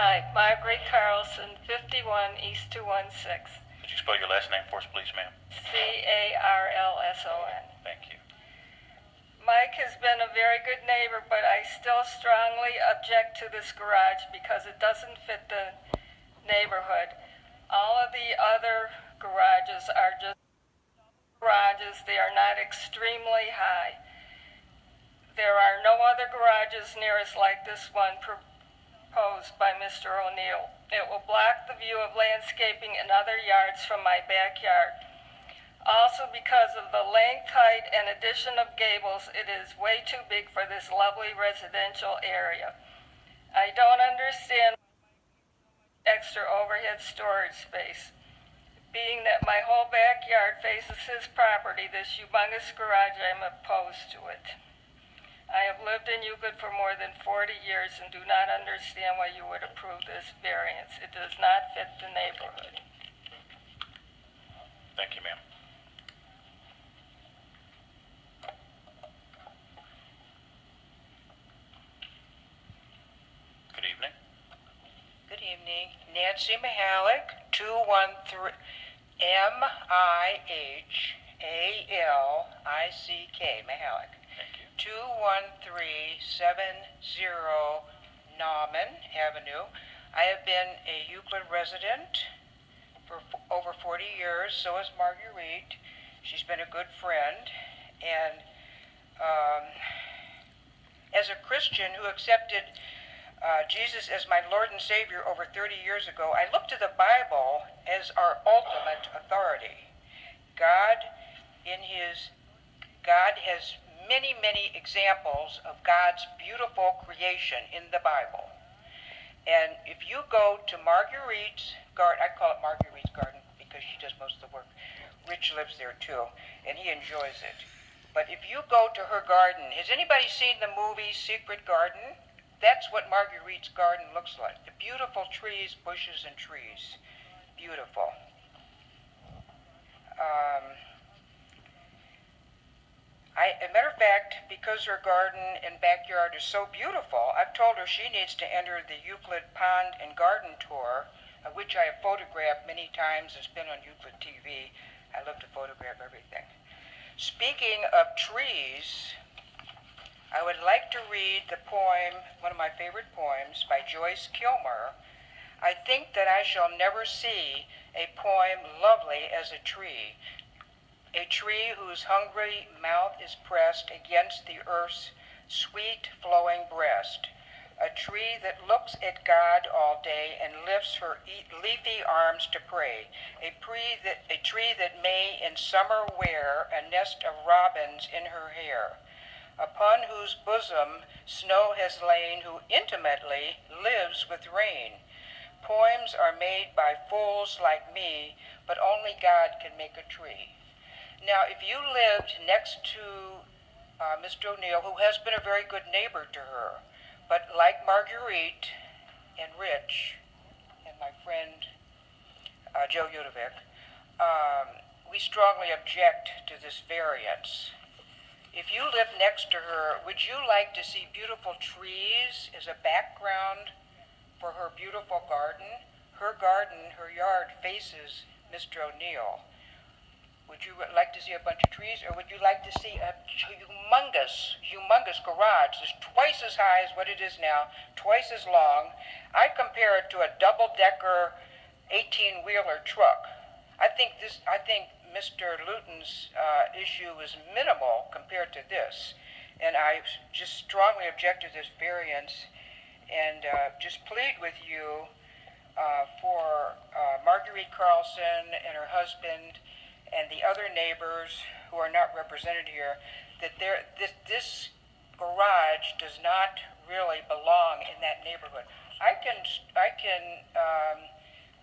Hi, Marguerite Carlson, 51 East 216. Could you spell your last name for us, please, ma'am? Carlson. Thank you. Mike has been a very good neighbor, but I still strongly object to this garage because it doesn't fit the neighborhood. All of the other garages are just garages. They are not extremely high. There are no other garages near us like this one proposed by Mr. ONeill. It will block the view of landscaping and other yards from my backyard. Also, because of the length, height, and addition of gables, it is way too big for this lovely residential area. I don't understand extra overhead storage space. Being that my whole backyard faces his property, this humongous garage, I am opposed to it. I have lived in Euclid for more than 40 years and do not understand why you would approve this variance. It does not fit the neighborhood. Thank you, ma'am. Good evening. Good evening. Nancy Mihalik, 213 Mihalik, Mihalik. Thank you. 21370 Nauman Avenue. I have been a Euclid resident for over 40 years. So is Marguerite. She's been a good friend. And as a Christian who accepted Jesus as my Lord and Savior over 30 years ago, I look to the Bible as our ultimate authority. God has many, many examples of God's beautiful creation in the Bible. And if you go to Marguerite's garden, I call it Marguerite's garden because she does most of the work. Rich lives there too, and he enjoys it. But if you go to her garden, has anybody seen the movie Secret Garden? That's what Marguerite's garden looks like. The beautiful trees, bushes, and trees. Beautiful. As a matter of fact, because her garden and backyard is so beautiful, I've told her she needs to enter the Euclid Pond and Garden Tour, which I have photographed many times. It's been on Euclid TV. I love to photograph everything. Speaking of trees, I would like to read the poem, one of my favorite poems, by Joyce Kilmer. I think that I shall never see a poem lovely as a tree whose hungry mouth is pressed against the earth's sweet flowing breast, a tree that looks at God all day and lifts her leafy arms to pray, a tree that may in summer wear a nest of robins in her hair, upon whose bosom snow has lain, who intimately lives with rain. Poems are made by fools like me, but only God can make a tree. Now, if you lived next to Mr. ONeill, who has been a very good neighbor to her, but like Marguerite and Rich and my friend Joe Yudovic, we strongly object to this variance. If you live next to her, would you like to see beautiful trees as a background for her beautiful garden? Her garden, her yard faces Mr. ONeill. Would you like to see a bunch of trees, or would you like to see a humongous garage that's twice as high as what it is now, twice as long? I compare it to a double-decker 18-wheeler truck. I think Mr. Luton's issue is minimal compared to this, and I just strongly object to this variance, and just plead with you for Marguerite Carlson and her husband and the other neighbors who are not represented here, that this garage does not really belong in that neighborhood. I can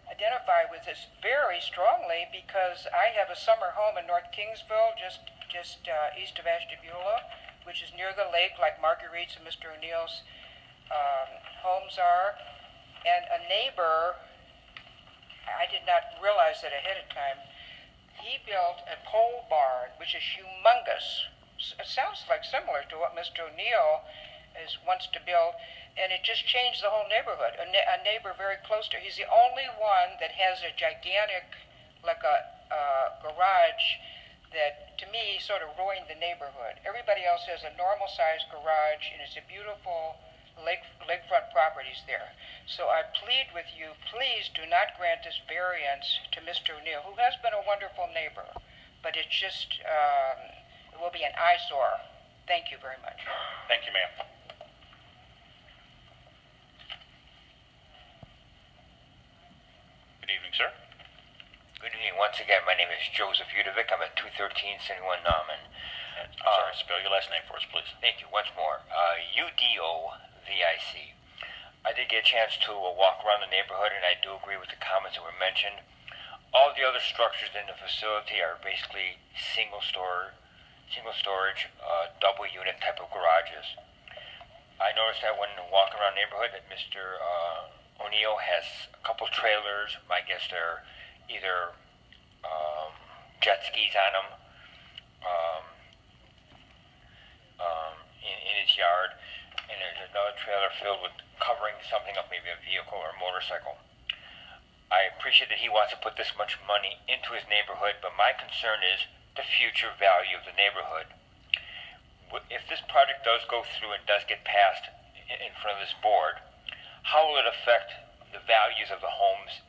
identify with this very strongly because I have a summer home in North Kingsville, just east of Ashtabula, which is near the lake, like Marguerite's and Mr. ONeill's homes are. And a neighbor, I did not realize that ahead of time, he built a pole barn, which is humongous. It sounds like similar to what Mr. ONeill wants to build, and it just changed the whole neighborhood. A neighbor very close to her. He's the only one that has a gigantic, like a garage that, to me, sort of ruined the neighborhood. Everybody else has a normal-sized garage, and it's a beautiful lakefront properties there. So I plead with you, please do not grant this variance to Mr. ONeill, who has been a wonderful neighbor, but it's just, it will be an eyesore. Thank you very much. Thank you, ma'am. Good evening, sir. Good evening. Once again, my name is Joseph Udovic. I'm at 213 Cinnamon Nauman. I'm sorry, spell your last name for us, please. Thank you. Once more. Udovic. I did get a chance to walk around the neighborhood, and I do agree with the comments that were mentioned. All the other structures in the facility are basically single storage, double unit type of garages. I noticed that when walking around the neighborhood that Mr. ONeill has a couple trailers. I guess they're either jet skis on them in his yard, and there's another trailer filled with covering something up, maybe a vehicle or a motorcycle. I appreciate that he wants to put this much money into his neighborhood, but my concern is the future value of the neighborhood. If this project does go through and does get passed in front of this board, how will it affect the values of the homes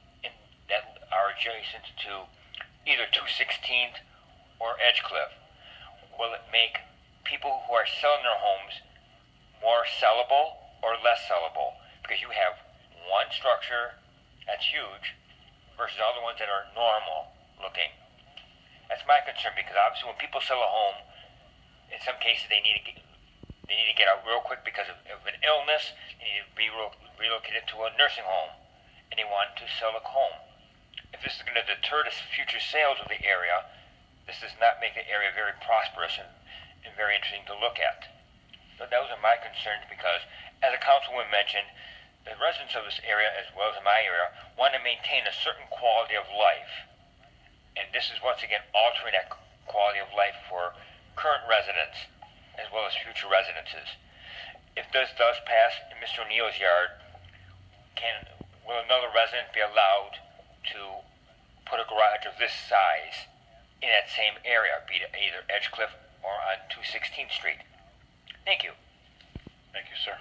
that are adjacent to either 216th or Edgecliff? Will it make people who are selling their homes more sellable or less sellable? Because you have one structure that's huge versus other ones that are normal looking. That's my concern, because obviously when people sell a home, in some cases they need to get out real quick because of an illness. They need to be relocated to a nursing home, and they want to sell a home. If this is going to deter the future sales of the area, this does not make the area very prosperous and very interesting to look at. So those are my concerns, because, as a councilwoman mentioned, the residents of this area, as well as in my area, want to maintain a certain quality of life. And this is once again altering that quality of life for current residents as well as future residences. If this does pass in Mr. ONeill's yard, will another resident be allowed to put a garage of this size in that same area, be it either Edgecliff or on 216th Street? Thank you. Thank you, sir.